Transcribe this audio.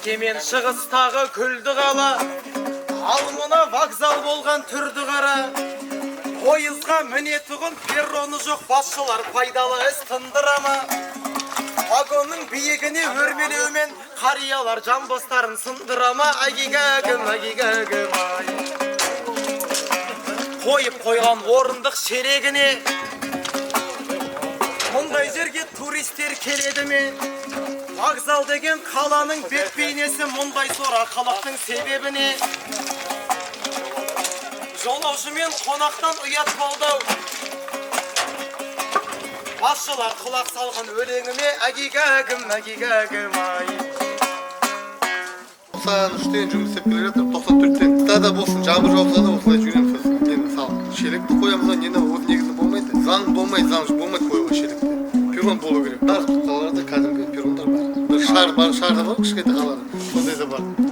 Өскемен шығыстағы күлді қала, ал мына вокзал болған түрді қара. Пойызға мінетұғын перроны жоқ, басшылар пайдалы іс тындырама. Вагонның биігіне өрмелеумен қариялар жамбастарын сындырама. Агигагым, агигагым, ай. Қойып қойған орындық шерегіне мұндай жерге туристер келеді ме? Вокзал деген қаланың бет бейнесі, мұндай сора халықтың себебіне. Жолаушы мен қонақтан ұят болды. Басшылар құлақ салған өлеңіме. Агигагым, агигагым, ай. 93-тен жұмыс істеп келе жатыр, 94-тен. Тада болсын, жабыр жауса да осылай жүреміз. Нені сал. Шелекті қоямыз, нені ол негізі болмайды. Заң болмайды, заң болмайды қоюға шелекті. Перрон болу керек. Барлық қалаларда кәдімгі перрондар бар. Бір шар бар, шарда бар, кішкентай қалада. Сондай да бар.